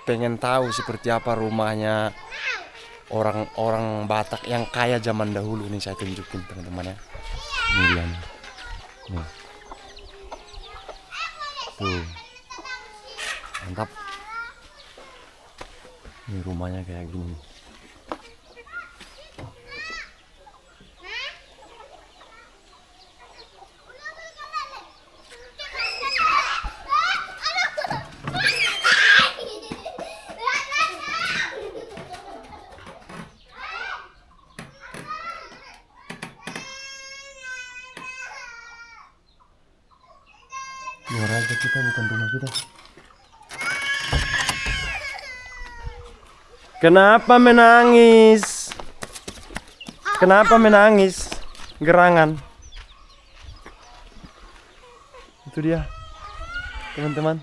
pengen tahu seperti apa rumahnya orang-orang Batak yang kaya zaman dahulu nih, saya tunjukin teman-teman ya. Ini dia nih. Nih. Tuh. Mantap. Ini rumahnya kayak gini. Luar aja kita, bukan rumah kita. Kenapa menangis? Kenapa menangis? Gerangan. Itu dia, teman-teman.